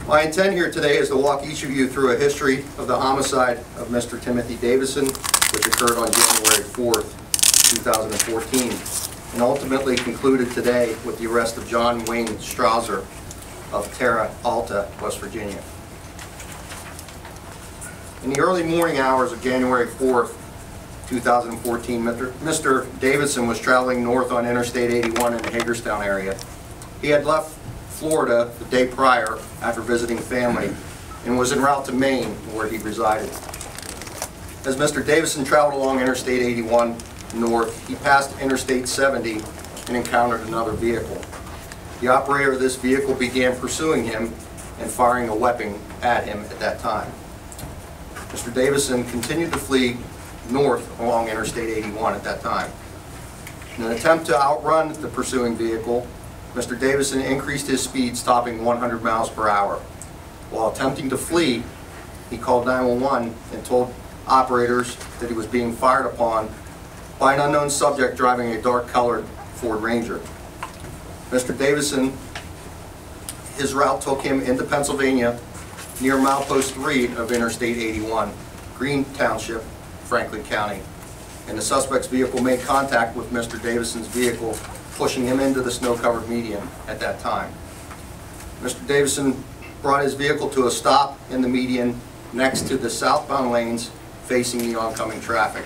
My intent here today is to walk each of you through a history of the homicide of Mr. Timothy Davison, which occurred on January 4th, 2014, and ultimately concluded today with the arrest of John Wayne Strawser of Terra Alta, West Virginia. In the early morning hours of January 4th, 2014, Mr. Davison was traveling north on Interstate 81 in the Hagerstown area. He had left Florida the day prior after visiting family and was en route to Maine, where he resided. As Mr. Davison traveled along Interstate 81 north, he passed Interstate 70 and encountered another vehicle. The operator of this vehicle began pursuing him and firing a weapon at him at that time. Mr. Davison continued to flee north along Interstate 81 at that time. In an attempt to outrun the pursuing vehicle, Mr. Davison increased his speed, stopping 100 miles per hour. While attempting to flee, he called 911 and told operators that he was being fired upon by an unknown subject driving a dark-colored Ford Ranger. Mr. Davison, his route took him into Pennsylvania near milepost 3 of Interstate 81, Green Township, Franklin County, and the suspect's vehicle made contact with Mr. Davison's vehicle, pushing him into the snow-covered median at that time. Mr. Davison brought his vehicle to a stop in the median next to the southbound lanes facing the oncoming traffic.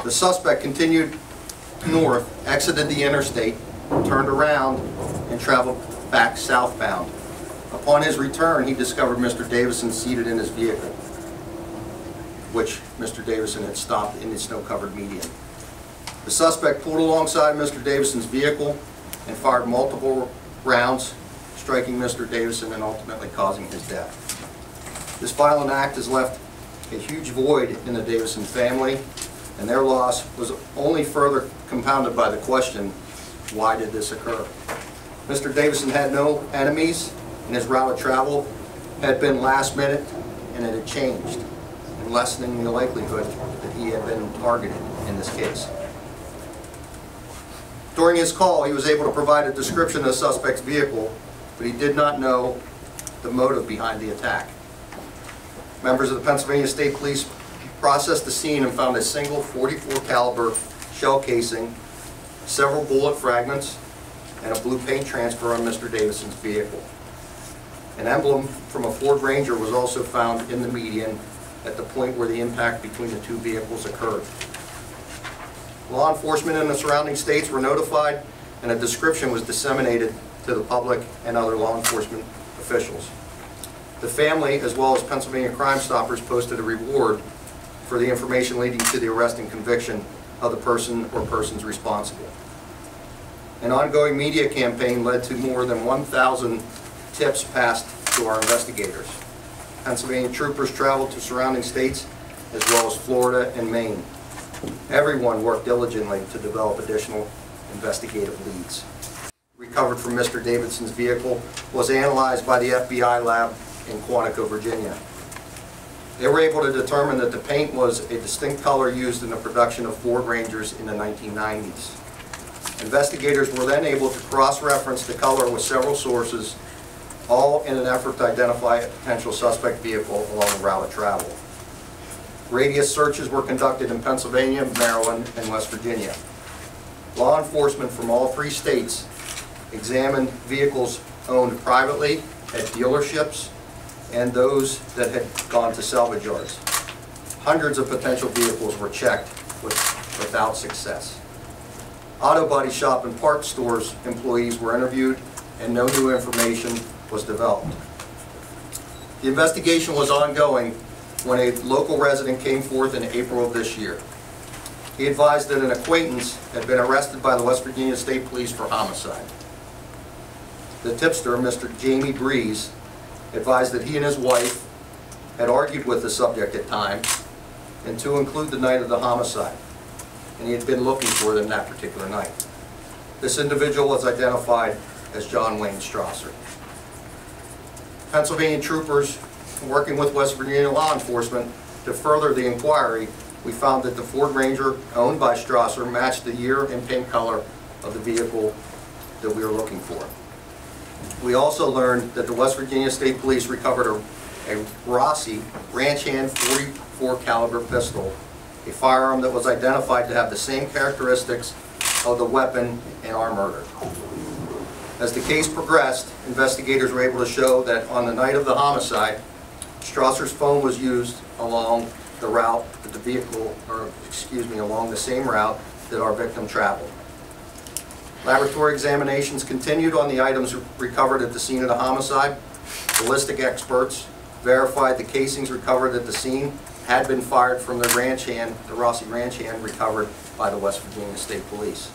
The suspect continued north, exited the interstate, turned around, and traveled back southbound. Upon his return, he discovered Mr. Davison seated in his vehicle, which Mr. Davison had stopped in the snow-covered median. The suspect pulled alongside Mr. Davison's vehicle and fired multiple rounds, striking Mr. Davison and ultimately causing his death. This violent act has left a huge void in the Davison family, and their loss was only further compounded by the question, why did this occur? Mr. Davison had no enemies, and his route of travel had been last minute, and it had changed, and lessening the likelihood that he had been targeted in this case. During his call, he was able to provide a description of the suspect's vehicle, but he did not know the motive behind the attack. Members of the Pennsylvania State Police processed the scene and found a single .44 caliber shell casing, several bullet fragments, and a blue paint transfer on Mr. Davison's vehicle. An emblem from a Ford Ranger was also found in the median at the point where the impact between the two vehicles occurred. Law enforcement in the surrounding states were notified, and a description was disseminated to the public and other law enforcement officials. The family, as well as Pennsylvania Crime Stoppers, posted a reward for the information leading to the arrest and conviction of the person or persons responsible. An ongoing media campaign led to more than 1,000 tips passed to our investigators. Pennsylvania troopers traveled to surrounding states as well as Florida and Maine. Everyone worked diligently to develop additional investigative leads. Recovered from Mr. Davidson's vehicle was analyzed by the FBI lab in Quantico, Virginia. They were able to determine that the paint was a distinct color used in the production of Ford Rangers in the 1990s. Investigators were then able to cross-reference the color with several sources, all in an effort to identify a potential suspect vehicle along the route of travel. Radius searches were conducted in Pennsylvania, Maryland, and West Virginia. Law enforcement from all 3 states examined vehicles owned privately at dealerships and those that had gone to salvage yards. Hundreds of potential vehicles were checked without success. Auto body shop and parts stores employees were interviewed, and no new information was developed. The investigation was ongoing when a local resident came forth in April of this year. He advised that an acquaintance had been arrested by the West Virginia State Police for homicide. The tipster, Mr. Jamie Breeze, advised that he and his wife had argued with the subject at times, and to include the night of the homicide, and he had been looking for them that particular night. This individual was identified as John Wayne Strawser. Pennsylvania troopers working with West Virginia law enforcement to further the inquiry, we found that the Ford Ranger owned by Strawser matched the year and paint color of the vehicle that we were looking for. We also learned that the West Virginia State Police recovered a Rossi ranch hand .44 caliber pistol, a firearm that was identified to have the same characteristics of the weapon in our murder. As the case progressed, investigators were able to show that on the night of the homicide, Strawser's phone was used along the route that the vehicle, along the same route that our victim traveled. Laboratory examinations continued on the items recovered at the scene of the homicide. Ballistic experts verified the casings recovered at the scene had been fired from the ranch hand, the Rossi ranch hand recovered by the West Virginia State Police.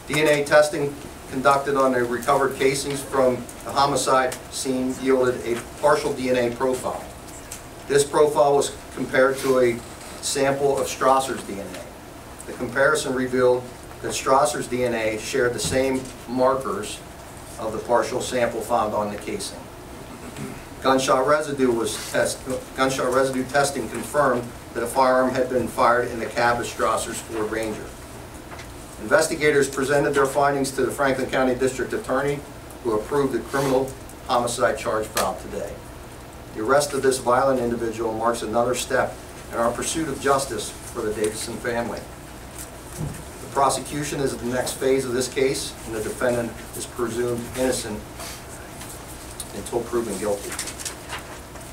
DNA testing conducted on the recovered casings from the homicide scene yielded a partial DNA profile. This profile was compared to a sample of Strawser's DNA. The comparison revealed that Strawser's DNA shared the same markers of the partial sample found on the casing. Gunshot residue testing confirmed that a firearm had been fired in the cab of Strawser's Ford Ranger. Investigators presented their findings to the Franklin County District Attorney, who approved the criminal homicide charge filed today. The arrest of this violent individual marks another step in our pursuit of justice for the Davison family. The prosecution is the next phase of this case, and the defendant is presumed innocent until proven guilty.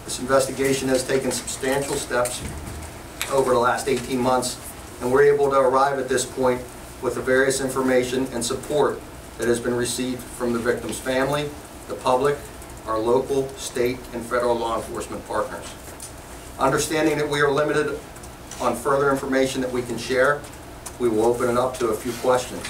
This investigation has taken substantial steps over the last 18 months, and we're able to arrive at this point with the various information and support that has been received from the victim's family, the public, our local, state, and federal law enforcement partners. Understanding that we are limited on further information that we can share, we will open it up to a few questions.